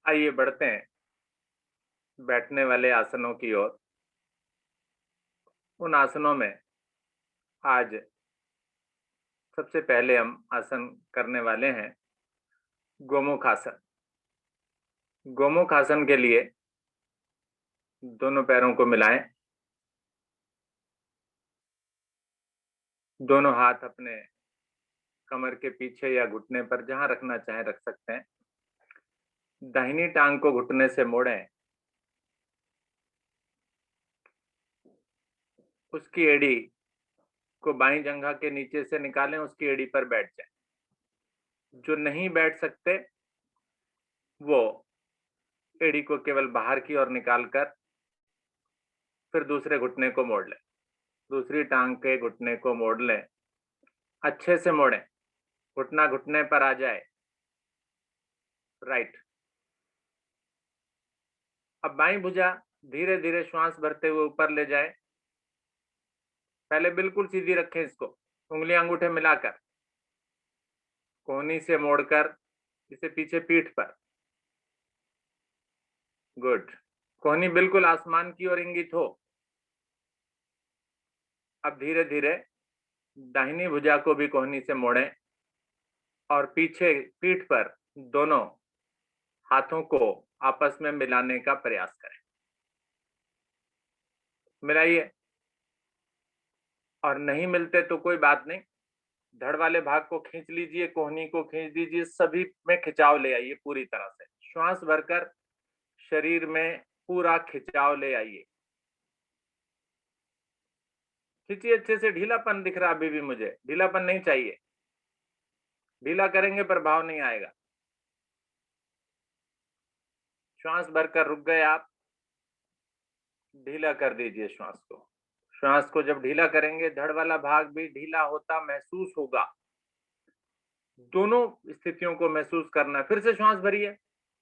आइए बढ़ते हैं बैठने वाले आसनों की ओर। उन आसनों में आज सबसे पहले हम आसन करने वाले हैं गोमुख आसन। गोमुख आसन के लिए दोनों पैरों को मिलाएं, दोनों हाथ अपने कमर के पीछे या घुटने पर जहां रखना चाहे रख सकते हैं। दाहिनी टांग को घुटने से मोड़ें, उसकी एड़ी को बाईं जंघा के नीचे से निकालें, उसकी एड़ी पर बैठ जाएं। जो नहीं बैठ सकते वो एड़ी को केवल बाहर की ओर निकालकर फिर दूसरे घुटने को मोड़ लें। दूसरी टांग के घुटने को मोड़ लें, अच्छे से मोड़ें, घुटना घुटने पर आ जाए। राइट। अब बाईं भुजा धीरे धीरे श्वास भरते हुए ऊपर ले जाए। पहले बिल्कुल सीधी रखें इसको, उंगलियां अंगूठे मिलाकर, कोहनी से मोड़कर इसे पीछे पीठ पर। गुड। कोहनी बिल्कुल आसमान की ओर इंगित हो। अब धीरे धीरे दाहिनी भुजा को भी कोहनी से मोड़ें और पीछे पीठ पर दोनों हाथों को आपस में मिलाने का प्रयास करें। मिलाइए। और नहीं मिलते तो कोई बात नहीं, धड़ वाले भाग को खींच लीजिए, कोहनी को खींच दीजिए, सभी में खिंचाव ले आइए पूरी तरह से। श्वास भरकर शरीर में पूरा खिंचाव ले आइए। खींचिए अच्छे से। ढीलापन दिख रहा अभी भी, मुझे ढीलापन नहीं चाहिए। ढीला करेंगे पर भाव नहीं आएगा। श्वास भरकर रुक गए आप, ढीला कर दीजिए श्वास को। श्वास को जब ढीला करेंगे धड़ वाला भाग भी ढीला होता महसूस होगा। दोनों स्थितियों को महसूस करना। फिर से श्वास भरिए,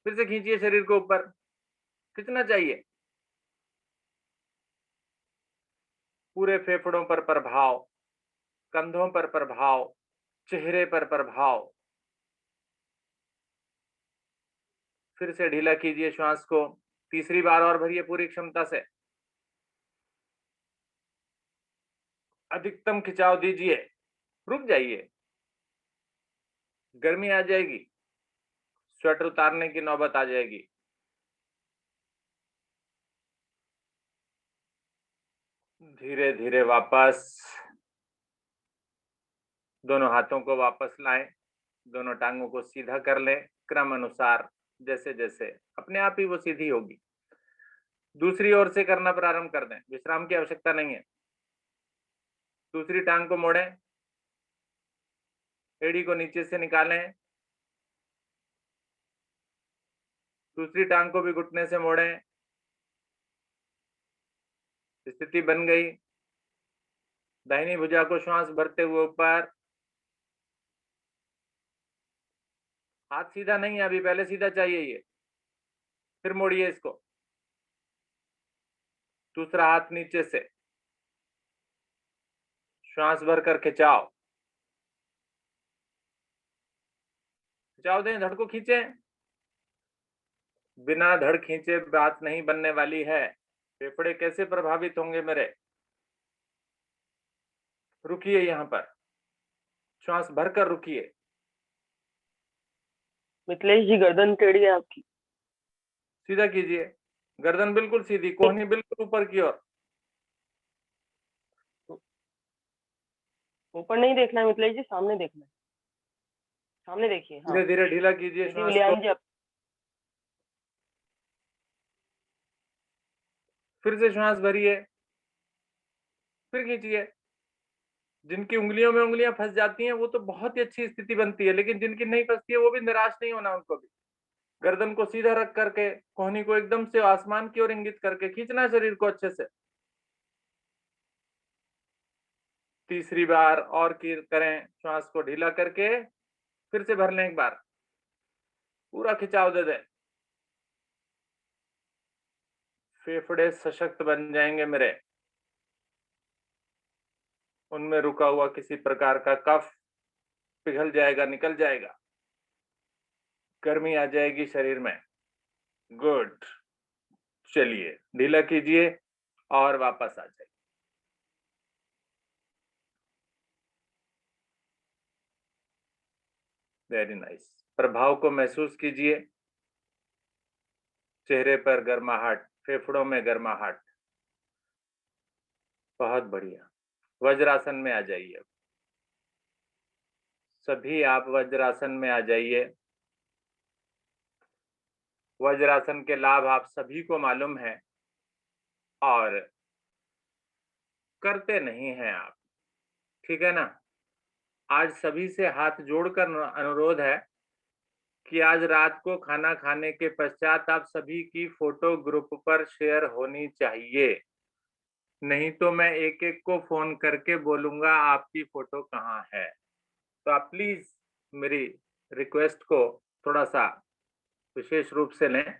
फिर से खींचिए शरीर को ऊपर, खींचना चाहिए। पूरे फेफड़ों पर प्रभाव, कंधों पर प्रभाव, चेहरे पर प्रभाव। फिर से ढीला कीजिए श्वास को, तीसरी बार और भरिए पूरी क्षमता से। अधिकतम खिंचाव दीजिए, रुक जाइए, गर्मी आ जाएगी, स्वेटर उतारने की नौबत आ जाएगी। धीरे धीरे वापस दोनों हाथों को वापस लाएं, दोनों टांगों को सीधा कर लें क्रम अनुसार। जैसे जैसे अपने आप ही वो सीधी होगी। दूसरी ओर से करना प्रारंभ कर दें, विश्राम की आवश्यकता नहीं है। दूसरी टांग को मोड़ें, एड़ी को नीचे से निकालें, दूसरी टांग को भी घुटने से मोड़ें। स्थिति बन गई। दाहिनी भुजा को श्वास भरते हुए ऊपर। हाथ सीधा नहीं है अभी, पहले सीधा चाहिए ये। फिर मोड़िए इसको, दूसरा हाथ नीचे से, श्वास भरकर खिंचाव। खिंचाव दें, धड़ को खींचें। बिना धड़ खींचे बात नहीं बनने वाली है। फेफड़े कैसे प्रभावित होंगे मेरे। रुकिए यहां पर, श्वास भरकर रुकिए। मिथिलेश जी, गर्दन टेढ़ी है आपकी। सीधा कीजिए, गर्दन बिल्कुल सीधी, कोहनी बिल्कुल ऊपर की ओर। ऊपर नहीं देखना है मिथिलेश जी, सामने देखना है। सामने देखिए। हाँ, धीरे धीरे ढीला कीजिए दीदी श्वास को। विलियम जी फिर से श्वास भरिए, फिर खींचिए। जिनकी उंगलियों में उंगलियां फंस जाती हैं वो तो बहुत ही अच्छी स्थिति बनती है, लेकिन जिनकी नहीं फंसती है वो भी निराश नहीं होना उनको भी। गर्दन को सीधा रख करके, कोहनी को एकदम से आसमान की ओर इंगित करके खींचना शरीर को अच्छे से। तीसरी बार और की करें, श्वास को ढीला करके फिर से भर लें एक बार, पूरा खिंचाव दे दें। फेफड़े सशक्त बन जाएंगे मेरे, उनमें रुका हुआ किसी प्रकार का कफ पिघल जाएगा, निकल जाएगा, गर्मी आ जाएगी शरीर में। गुड। चलिए ढीला कीजिए और वापस आ जाइए। Very nice. प्रभाव को महसूस कीजिए। चेहरे पर गर्माहट, फेफड़ों में गर्माहट। बहुत बढ़िया। वज्रासन में आ जाइए। सभी आप वज्रासन में आ जाइए। वज्रासन के लाभ आप सभी को मालूम है और करते नहीं हैं आप, ठीक है ना? आज सभी से हाथ जोड़कर अनुरोध है कि आज रात को खाना खाने के पश्चात आप सभी की फोटो ग्रुप पर शेयर होनी चाहिए। नहीं तो मैं एक-एक को फ़ोन करके बोलूँगा आपकी फ़ोटो कहाँ है? तो आप प्लीज़ मेरी रिक्वेस्ट को थोड़ा-सा विशेष रूप से लें।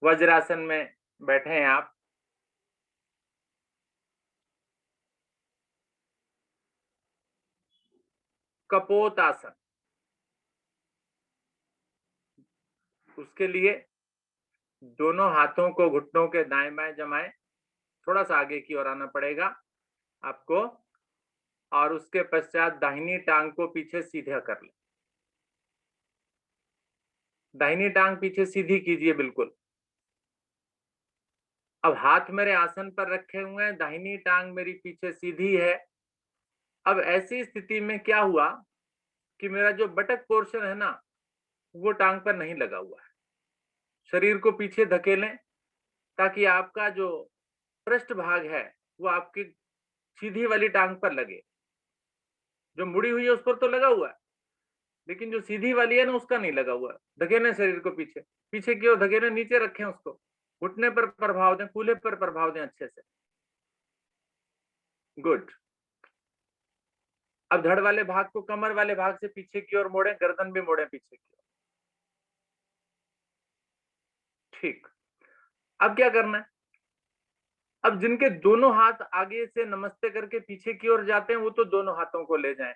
वज्रासन में बैठे हैं आप। कपोतासन, उसके लिए दोनों हाथों को घुटनों के दाएँ-बाएँ जमाएँ। थोड़ा-सा आगे की ओर आना पड़ेगा आपको और उसके पश्चात दाहिनी टाँग को पीछे सीधा कर लें। दाहिनी टाँग पीछे सीधी कीजिए बिल्कुल। अब हाथ मेरे आसन पर रखे हुए हैं, दाहिनी टाँग मेरी पीछे सीधी है। अब ऐसी स्थिति में क्या हुआ कि मेरा जो बटक पोर्शन है ना, वो टाँग पर नहीं लगा हुआ है। शरीर को पीछे धकेलें ताकि आपका जो पृष्ठ भाग है, वो आपकी सीधी वाली टाँग पर लगे। जो मुड़ी हुई है उस पर तो लगा हुआ है, लेकिन जो सीधी वाली है ना उसका नहीं लगा हुआ है। धकेलें शरीर को पीछे, पीछे की ओर धकेलें, नीचे रखें उसको। घुटने पर प्रभाव दें, कूल्हे पर प्रभाव दें अच्छे से। गुड। अब धड़ वाले भाग को कमर वाले भाग से पीछे की ओर मोड़ें, गर्दन भी मोड़ें पीछे की ओर। ठीक। अब क्या करना है? अब जिनके दोनों हाथ आगे से नमस्ते करके पीछे की ओर जाते हैं, वो तो दोनों हाथों को ले जाएं।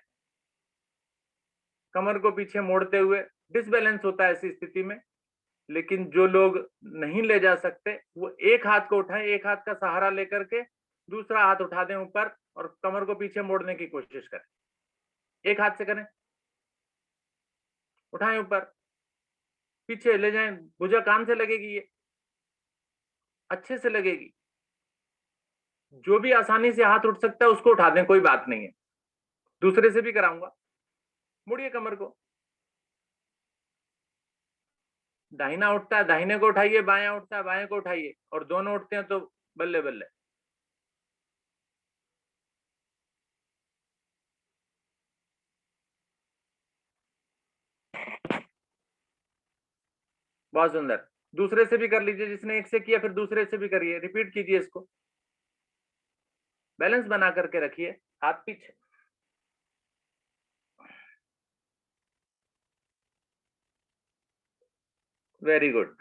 कमर को पीछे मोड़ते हुए। डिसबैलेंस होता है ऐसी स्थिति में, लेकिन जो लोग नहीं ले जा सकते, वो एक हाथ को उठाएं, एक हाथ का सहारा लेकर के दूसरा हाथ उठा दें ऊपर और कमर को पीछे मोड़ने की कोशिश करें। एक हाथ से करें, उठाएं ऊपर, पीछे ले जाएं, भुजा कान से लगेगी, ये अच्छे से लगेगी। जो भी आसानी से हाथ उठ सकता है उसको उठा दें, कोई बात नहीं है। दूसरे से भी कराऊंगा। मुड़िए कमर को। दाहिना उठता है, दाहिने को उठाइए, बायां उठता है, बाएं को उठाइए, और दोनों उठते हैं तो बल्ले बल्ले। बहुत सुंदर। दूसरे से भी कर लीजिए, जिसने एक से किया फिर दूसरे से भी करिए, रिपीट कीजिए इसको। बैलेंस बना करके रखिए, हाथ पीछे। Very good.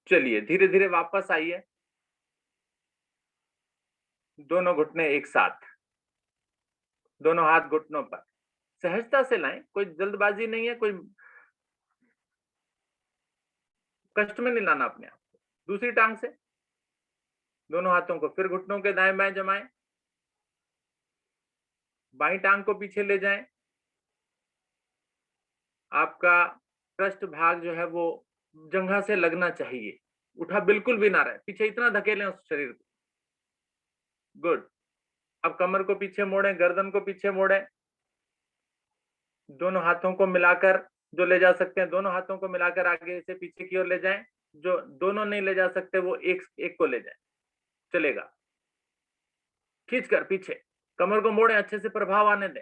चलिए धीरे धीरे वापस आइए। दोनों घुटने एक साथ, दोनों हाथ घुटनों पर। सहजता से लाएं, कोई जल्दबाजी नहीं है, कोई कष्ट में नहीं लाना अपने आप को। दूसरी टांग से दोनों हाथों को फिर घुटनों के दाएं बाएं जमाएं। बाईं टांग को पीछे ले जाएं। आपका पृष्ठ भाग जो है वो जंघा से लगना चाहिए, उठा बिल्कुल भी ना रहे, पीछे इतना धकेलें उस शरीर को। गुड। अब कमर को पीछे मोड़ें, गर्दन को पीछे मोड़ें। दोनों हाथों को मिलाकर, जो ले जा सकते हैं दोनों हाथों को मिलाकर आगे से पीछे की ओर ले जाएं। जो दोनों नहीं ले जा सकते वो एक एक को ले जाएं, चलेगा। खींचकर पीछे, कमर को मोड़ें, अच्छे से प्रभाव आने दें।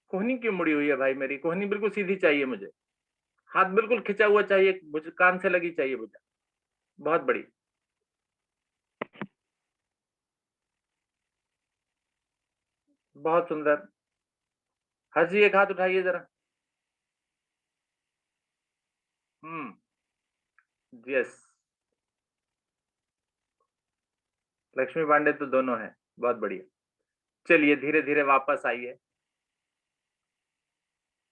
कोहनी क्यों मुड़ी हुई है भाई मेरी? कोहनी बिल्कुल सीधी चाहिए मुझे। हाथ बिल्कुल खिंचा हुआ चाहिए, कान से लगी चाहिए भुजा। बहुत बड़ी। बहुत सुंदर। हर्ष जी एक हाथ उठाइए जरा। यस। लक्ष्मी पांडे तो दोनों है। बहुत बढ़िया। चलिए धीरे धीरे वापस आइए।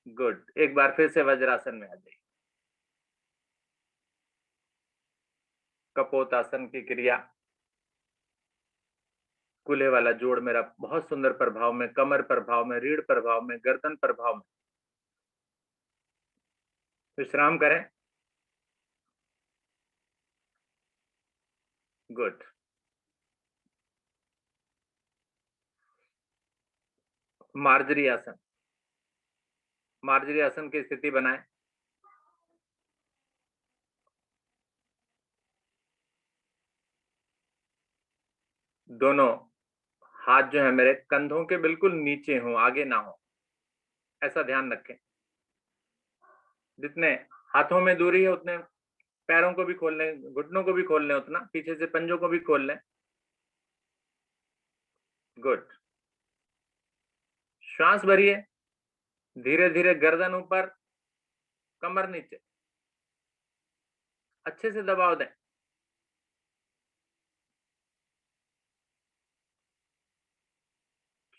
गुड। एक बार फिर से वज्रासन में आ जाइए। कपोतासन की क्रिया। कूल्हे वाला जोड़ मेरा बहुत सुंदर प्रभाव में, कमर प्रभाव में, रीढ़ प्रभाव में, गर्दन प्रभाव में। विश्राम करें। गुड। मार्जरी आसन। मार्जरी आसन की स्थिति बनाएं। दोनों हाथ जो है मेरे कंधों के बिल्कुल नीचे हो, आगे ना हो, ऐसा ध्यान रखें। जितने हाथों में दूरी है उतने पैरों को भी खोल लें, घुटनों को भी खोल लें, उतना पीछे से पंजों को भी खोल लें। गुड। श्वास भरिए। धीरे धीरे गर्दन ऊपर, कमर नीचे, अच्छे से दबाव दें।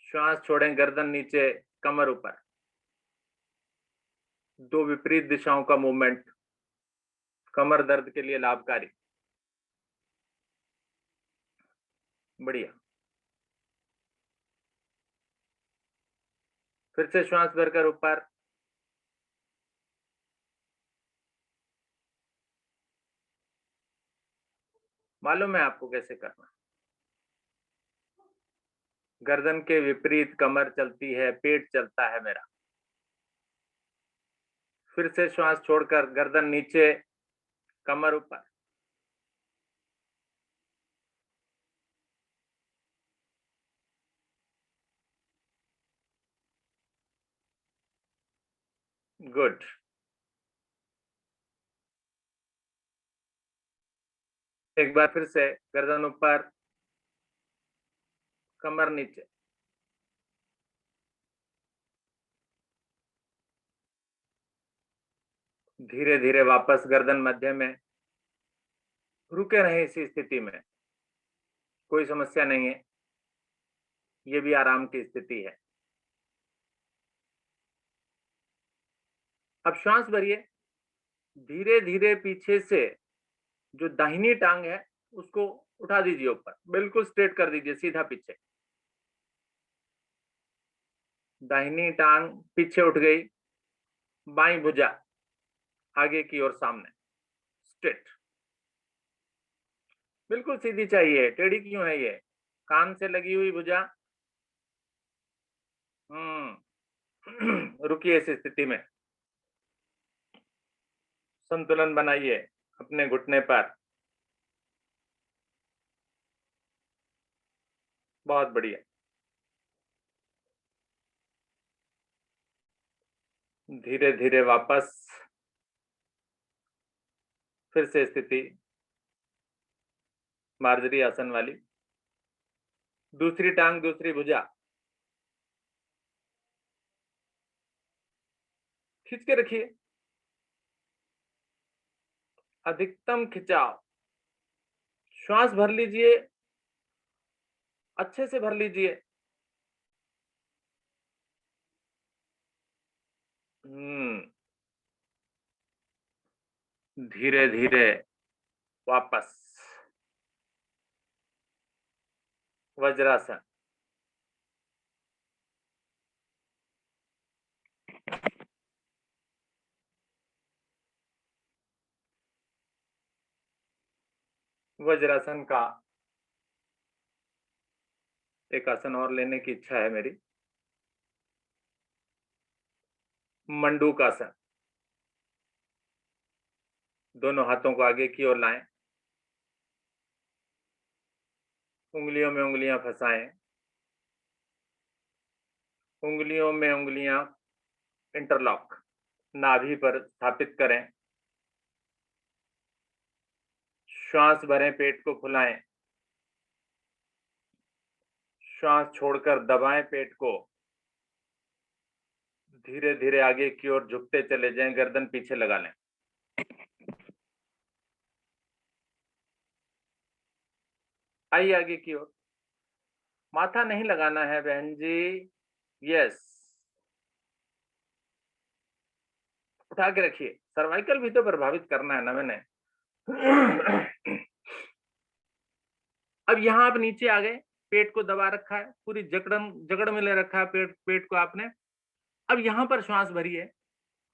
श्वास छोड़ें, गर्दन नीचे, कमर ऊपर। दो विपरीत दिशाओं का मूवमेंट कमर दर्द के लिए लाभकारी। बढ़िया। फिर से श्वास भरकर ऊपर। मालूम है आपको कैसे करना। गर्दन के विपरीत कमर चलती है, पेट चलता है मेरा। फिर से श्वास छोड़कर गर्दन नीचे, कमर ऊपर। गुड। एक बार फिर से गर्दन ऊपर, कमर नीचे। धीरे धीरे वापस गर्दन मध्य में। रुके रहे इसी स्थिति में, कोई समस्या नहीं है, ये भी आराम की स्थिति है। अब श्वास भरिए। धीरे धीरे पीछे से जो दाहिनी टांग है उसको उठा दीजिए ऊपर, बिल्कुल स्ट्रेट कर दीजिए, सीधा पीछे। दाहिनी टांग पीछे उठ गई। बाईं भुजा आगे की ओर, सामने, स्ट्रेट, बिल्कुल सीधी चाहिए। टेढ़ी क्यों है ये? कान से लगी हुई भुजा। रुकिए इस स्थिति में। संतुलन बनाइए अपने घुटने पर। बहुत बढ़िया। धीरे धीरे वापस, फिर से स्थिति मार्जरी आसन वाली। दूसरी टांग, दूसरी भुजा खींच के रखिए। अधिकतम खिंचाव। श्वास भर लीजिए, अच्छे से भर लीजिए। धीरे धीरे वापस। वज्रासन। वज्रासन का एक आसन और लेने की इच्छा है मेरी। मंडूकासन। दोनों हाथों को आगे की ओर लाएं। उंगलियों में उंगलियां फंसाएं। उंगलियों में उंगलियां इंटरलॉक नाभि पर स्थापित करें। श्वास भरें, पेट को फुलाएं। श्वास छोड़कर दबाएं पेट को। धीरे धीरे आगे की ओर झुकते चले जाएं, गर्दन पीछे लगा लें। आइए आगे की ओर। माथा नहीं लगाना है बहन जी। यस। उठा के रखिए, सर्वाइकल भी तो प्रभावित करना है ना मैंने। अब यहाँ आप नीचे आ गए, पेट को दबा रखा है, पूरी जकड़ में ले रखा है पेट को आपने। अब यहाँ पर श्वास भरिए,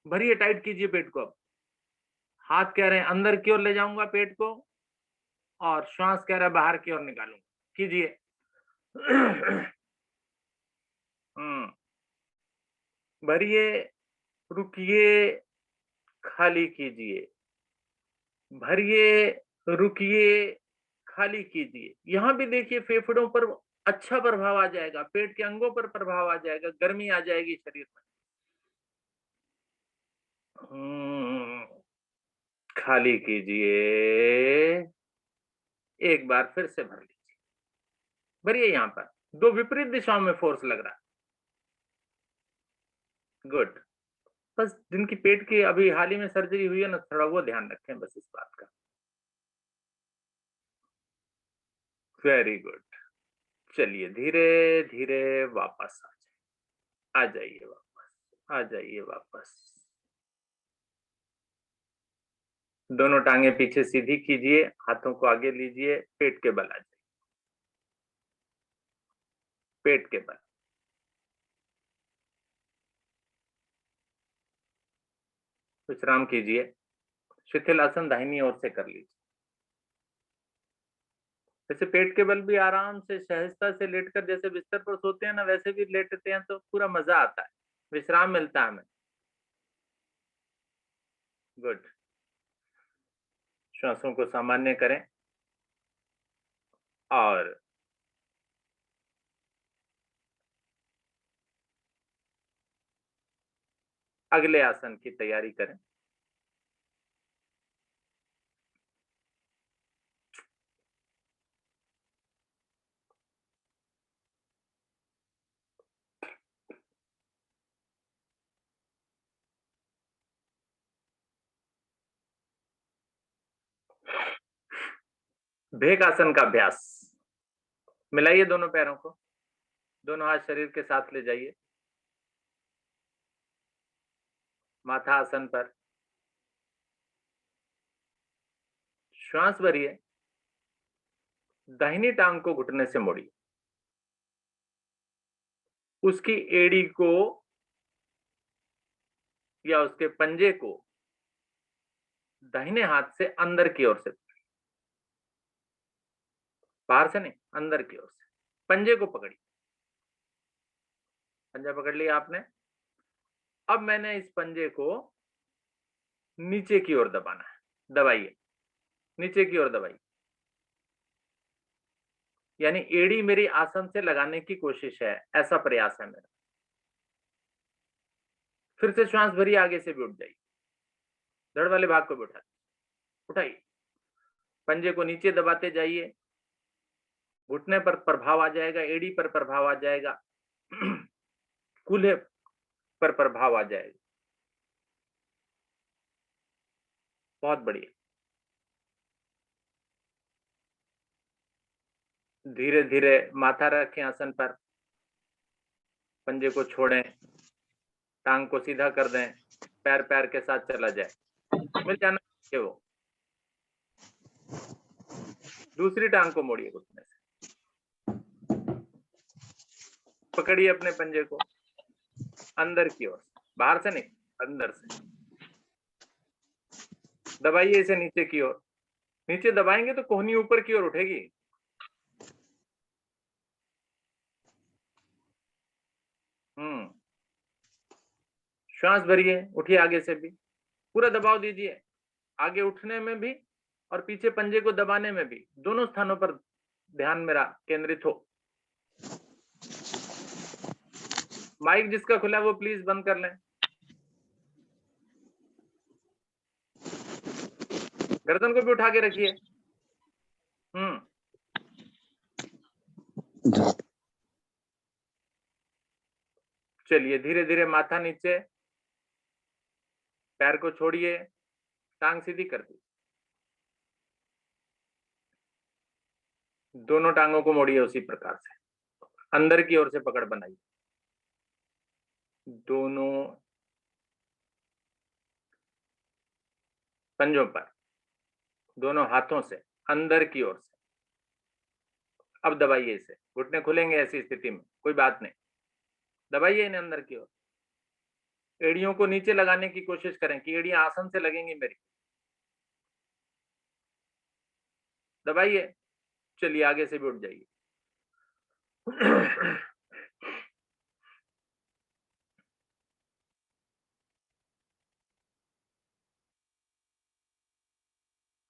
भरिए, टाइट कीजिए पेट को। अब हाथ कह रहे हैं अंदर की ओर ले जाऊंगा पेट को, और श्वास कह रहा है बाहर की ओर निकालूंगा। कीजिए। भरिए, रुकिए, खाली कीजिए, भरिए, रुकिए, खाली कीजिए। यहां भी देखिए फेफड़ों पर अच्छा प्रभाव आ जाएगा, पेट के अंगों पर प्रभाव आ जाएगा, गर्मी आ जाएगी शरीर में। खाली कीजिए, एक बार फिर से भर लीजिए, भरिए। यहां पर दो विपरीत दिशाओं में फोर्स लग रहा है। गुड। बस जिनकी पेट की अभी हाल ही में सर्जरी हुई है ना, थोड़ा वो ध्यान रखें बस इस बात का। Very good. चलिए धीरे धीरे वापस आ जाइए, वापस आ जाइए, वापस। दोनों टांगे पीछे सीधी कीजिए, हाथों को आगे लीजिए, पेट के बल आ जाइए, पेट के बल। विश्राम कीजिए। शिथिलासन दाहिनी ओर से कर लीजिए। जैसे पेट के बल भी आराम से सहजता से लेटकर जैसे बिस्तर पर सोते हैं ना, वैसे भी लेटते हैं तो पूरा मजा आता है, विश्राम मिलता है हमें। गुड। श्वासों को सामान्य करें और अगले आसन की तैयारी करें। भेक आसन का अभ्यास। मिलाइए दोनों पैरों को, दोनों हाथ शरीर के साथ ले जाइए। माथा आसन पर, श्वास भरिए, दाहिनी टांग को घुटने से मोड़िए, उसकी एड़ी को या उसके पंजे को दाहिने हाथ से अंदर की ओर से, बाहर से नहीं, अंदर की ओर से पंजे को पकड़िए। पंजा पकड़ लिया आपने। अब मैंने इस पंजे को नीचे की ओर दबाना है, दबाइए, नीचे की ओर दबाइए। यानी एड़ी मेरी आसन से लगाने की कोशिश है, ऐसा प्रयास है मेरा। फिर से श्वास भरिए, आगे से भी उठ जाइए, धड़ वाले भाग को भी उठाइए, पंजे को नीचे दबाते जाइए। घुटने पर प्रभाव आ जाएगा, एड़ी पर प्रभाव आ जाएगा, कूल्हे पर प्रभाव आ जाएगा। बहुत बढ़िया। धीरे धीरे माथा रखें आसन पर, पंजे को छोड़ें, टांग को सीधा कर दें, पैर पैर के साथ चला जाए, मिल जाना चाहिए वो। दूसरी टांग को मोड़िए घुटने से, पकड़िए अपने पंजे को अंदर की ओर, बाहर से नहीं, अंदर से दबाइए इसे नीचे की ओर। नीचे दबाएंगे तो कोहनी ऊपर की ओर उठेगी। श्वास भरिए, उठिए, आगे से भी पूरा दबाव दीजिए, आगे उठने में भी और पीछे पंजे को दबाने में भी, दोनों स्थानों पर ध्यान मेरा केंद्रित हो। माइक जिसका खुला है वो प्लीज बंद कर लें। गर्दन को भी उठा के रखिए। चलिए धीरे धीरे माथा नीचे, पैर को छोड़िए, टांग सीधी कर दी, दोनों टांगों को मोड़िए उसी प्रकार से, अंदर की ओर से पकड़ बनाइए, दोनों पंजों पर, दोनों हाथों से अंदर की ओर से। अब दबाइए इसे, घुटने खुलेंगे ऐसी स्थिति में, कोई बात नहीं, दबाइए इन्हें अंदर की ओर। एड़ियों को नीचे लगाने की कोशिश करें कि एड़ियां आसन से लगेंगी मेरी। दबाइए, चलिए आगे से भी उठ जाइए।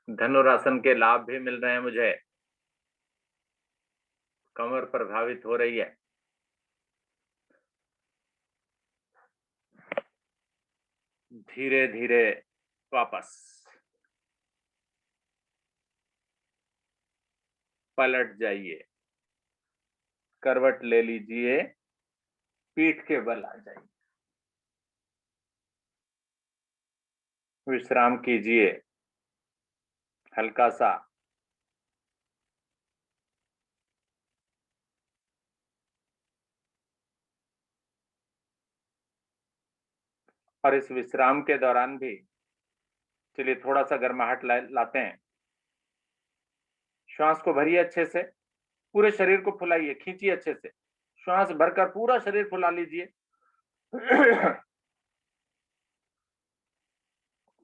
धनुरासन के लाभ भी मिल रहे हैं मुझे, कमर प्रभावित हो रही है। धीरे धीरे वापस पलट जाइए, करवट ले लीजिए, पीठ के बल आ जाइए, विश्राम कीजिए हल्का सा। और इस विश्राम के दौरान भी चलिए थोड़ा सा गर्माहट लाते हैं। श्वास को भरिए अच्छे से, पूरे शरीर को फुलाइए, खींचिए अच्छे से, श्वास भरकर पूरा शरीर फुला लीजिए।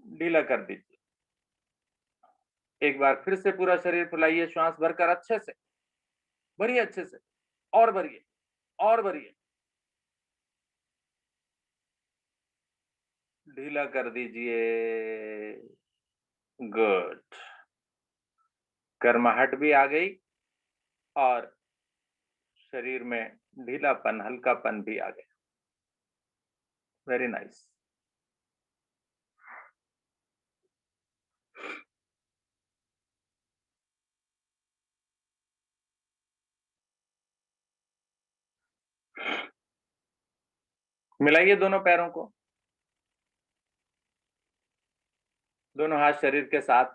ढीला कर दीजिए। एक बार फिर से पूरा शरीर फुलाइए, श्वास भरकर अच्छे से भरिए, अच्छे से, और भरिए और भरिए। ढीला कर दीजिए। गुड। गर्माहट भी आ गई और शरीर में ढीलापन, हल्कापन भी आ गया। Very nice. मिलाइए दोनों पैरों को, दोनों हाथ शरीर के साथ,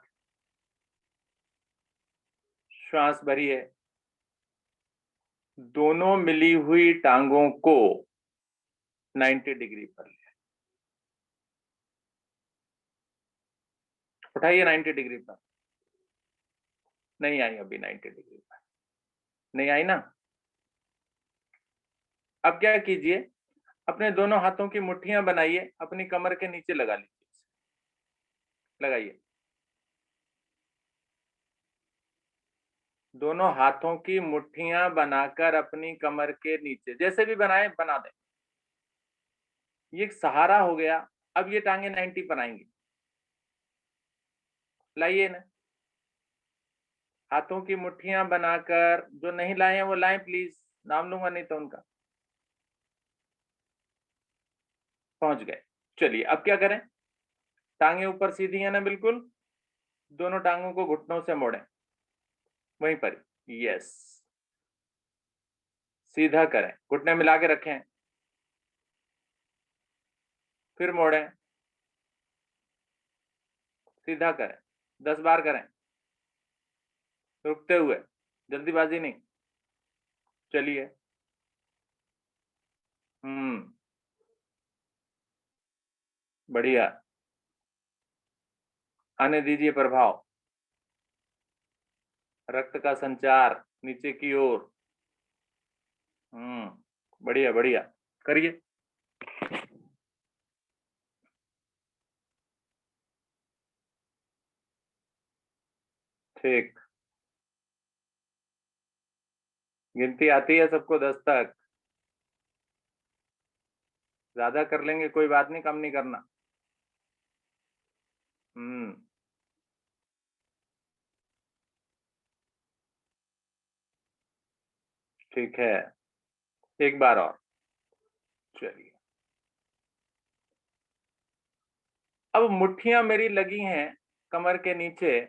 श्वास भरिए। दोनों मिली हुई टांगों को 90 डिग्री पर ले उठाइए। 90 डिग्री पर नहीं आई, अभी 90 डिग्री पर नहीं आई ना। अब क्या कीजिए, अपने दोनों हाथों की मुट्ठियां बनाइए, अपनी कमर के नीचे लगा लीजिए, लगाइए। दोनों हाथों की मुट्ठियां बनाकर अपनी कमर के नीचे, जैसे भी बनाए बना दें। ये एक सहारा हो गया। अब ये टांगे 90 पर आएंगी। लाइए ना, हाथों की मुट्ठियां बनाकर, जो नहीं लाए हैं वो लाएं प्लीज, नाम लूंगा नहीं तो उनका। पहुंच गए। चलिए अब क्या करें, टांगे ऊपर सीधी है ना बिल्कुल, दोनों टांगों को घुटनों से मोड़ें, वहीं पर। यस, सीधा करें, घुटने मिला के रखें, फिर मोड़ें, सीधा करें, 10 बार करें, रुकते हुए, जल्दीबाजी नहीं। चलिए। बढ़िया, आने दीजिए प्रभाव, रक्त का संचार नीचे की ओर। बढ़िया बढ़िया, करिए। ठीक, गिनती आती है सबको 10 तक। ज्यादा कर लेंगे कोई बात नहीं, कम नहीं करना। ठीक है, एक बार और। चलिए, अब मुट्ठियां मेरी लगी हैं कमर के नीचे।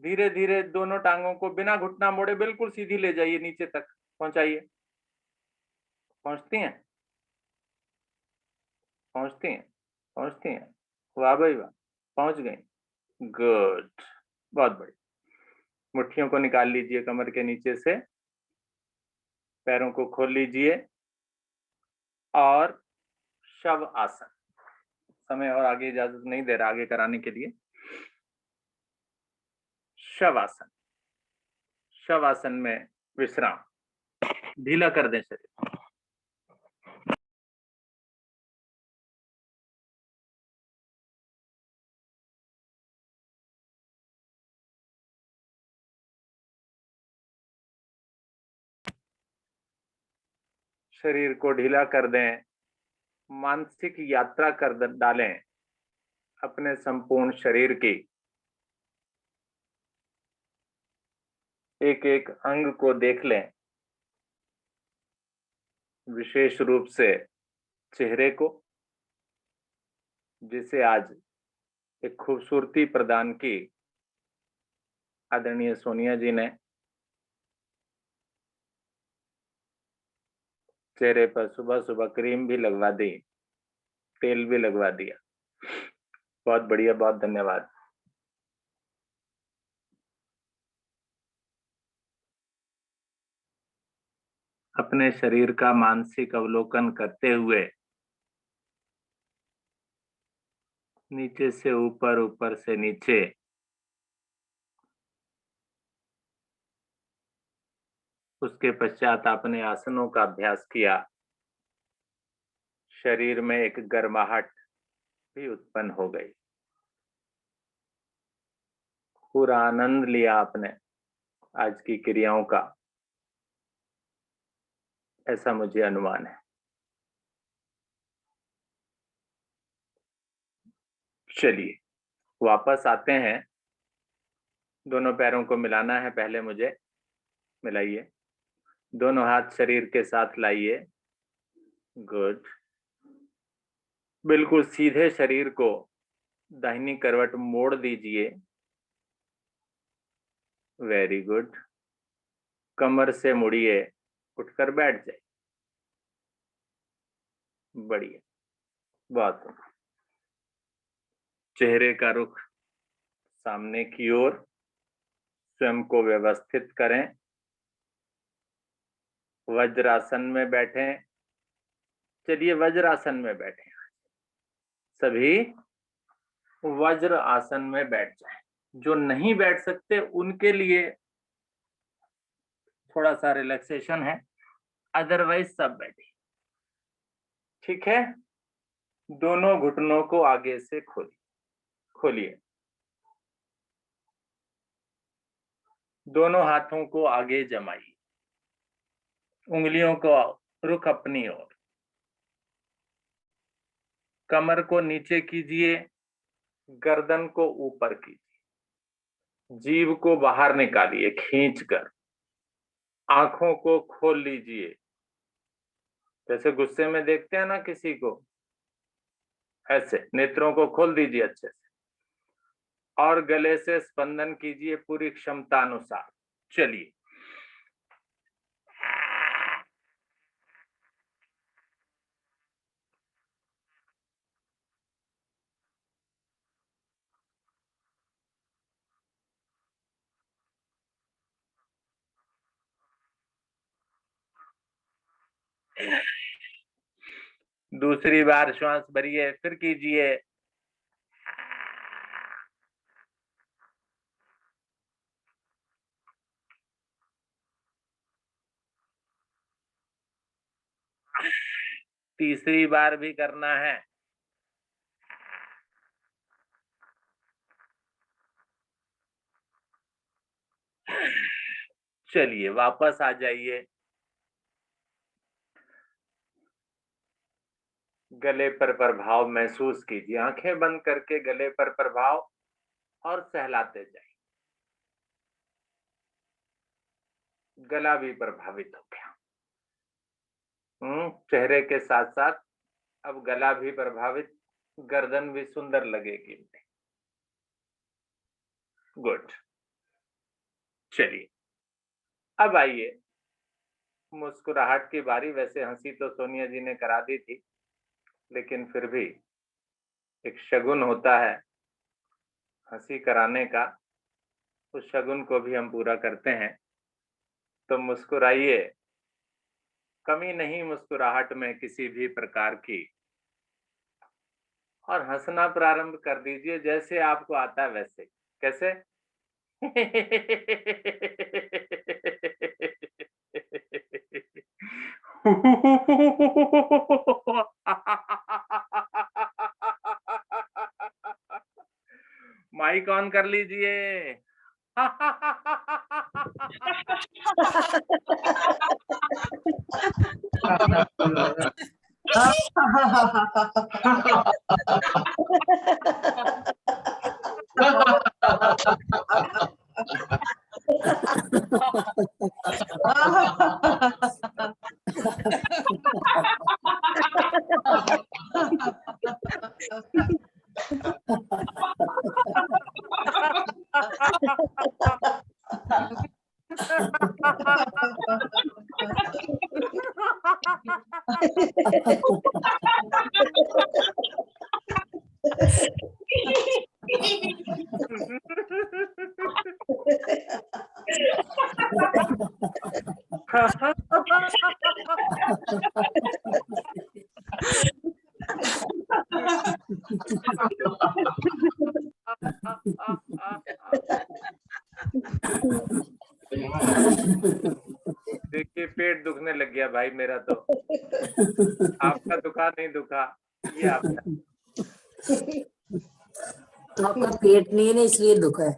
धीरे धीरे दोनों टांगों को बिना घुटना मोड़े बिल्कुल सीधी ले जाइए, नीचे तक पहुंचाइए। पहुंचती हैं, पहुंचती हैं, पहुंचती हैं। वाह भाई वाह, पहुंच गई। गुड, बहुत बढ़िया। मुट्ठियों को निकाल लीजिए कमर के नीचे से, पैरों को खोल लीजिए और शव आसन, समय और आगे इजाजत नहीं दे रहा आगे कराने के लिए। शवासन, शवासन में विश्राम, ढीला कर दें शरीर। शरीर को ढीला कर दें, मानसिक यात्रा कर डालें अपने संपूर्ण शरीर की। एक एक अंग को देख लें, विशेष रूप से चेहरे को, जिसे आज एक खूबसूरती प्रदान की आदरणीय सोनिया जी ने। चेहरे पर सुबह सुबह क्रीम भी लगवा दी, तेल भी लगवा दिया। बहुत बढ़िया, बहुत धन्यवाद। अपने शरीर का मानसिक अवलोकन करते हुए नीचे से ऊपर, ऊपर से नीचे, उसके पश्चात आपने आसनों का अभ्यास किया। शरीर में एक गर्माहट भी उत्पन्न हो गई। पूरा आनंद लिया आपने आज की क्रियाओं का, ऐसा मुझे अनुमान है। चलिए वापस आते हैं। दोनों पैरों को मिलाना है पहले मुझे। मिलाइए, दोनों हाथ शरीर के साथ लाइए। गुड। बिल्कुल सीधे शरीर को दाहिनी करवट मोड़ दीजिए। Very good. कमर से मुड़िए, उठकर बैठ जाइए। बढ़िया, बहुत। चेहरे का रुख सामने की ओर, स्वयं को व्यवस्थित करें। वज्रासन में बैठें। चलिए वज्रासन में बैठें। सभी वज्र आसन में बैठ जाएं। जो नहीं बैठ सकते उनके लिए थोड़ा सा रिलैक्सेशन है, अदरवाइज सब बैठे। ठीक है। दोनों घुटनों को आगे से खोलिए। दोनों हाथों को आगे जमाइए, उंगलियों को रुख अपनी ओर। कमर को नीचे कीजिए, गर्दन को ऊपर कीजिए, जीभ को बाहर निकालिए खींचकर। आंखों को खोल लीजिए, जैसे गुस्से में देखते हैं ना किसी को, ऐसे नेत्रों को खोल दीजिए अच्छे से। और गले से स्पंदन कीजिए पूरी क्षमता अनुसार। चलिए, दूसरी बार श्वास भरिए, फिर कीजिए। तीसरी बार भी करना है। चलिए वापस आ जाइए। गले पर प्रभाव महसूस कीजिए। आंखें बंद करके गले पर प्रभाव और सहलाते जाइए। गला भी प्रभावित हो गया। चेहरे के साथ साथ अब गला भी प्रभावित, गर्दन भी सुंदर लगेगी। गुड। चलिए अब आइए, मुस्कुराहट की बारी। वैसे हंसी तो सोनिया जी ने करा दी थी, लेकिन फिर भी एक शगुन होता है हंसी कराने का, उस शगुन को भी हम पूरा करते हैं। तो मुस्कुराइए, कमी नहीं मुस्कुराहट में किसी भी प्रकार की। और हंसना प्रारंभ कर दीजिए जैसे आपको आता है वैसे। कैसे? माइक ऑन कर लीजिए। देखिए पेट दुखने लग गया भाई मेरा तो। आपका दुखा नहीं दुखा, ये आपका। आपका पेट नहीं है ना इसलिए दुख है।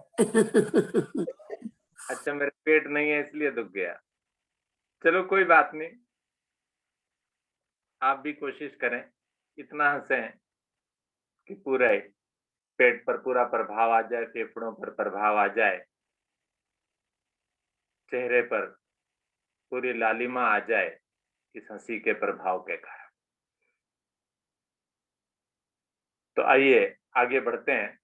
अच्छा मेरा पेट नहीं है इसलिए दुख गया। चलो कोई बात नहीं, आप भी कोशिश करें, इतना हंसें कि पूरे पेट पर पूरा प्रभाव आ जाए, फेफड़ों पर प्रभाव आ जाए, चेहरे पर पूरी लालिमा आ जाए इस हंसी के प्रभाव के कारण। तो आइए आगे बढ़ते हैं।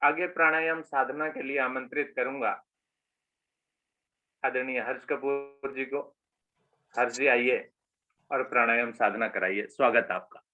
आगे प्राणायाम साधना के लिए आमंत्रित करूंगा आदरणीय हर्ष कपूर जी को। हर्ष जी आइए और प्राणायाम साधना कराइए। स्वागत आपका।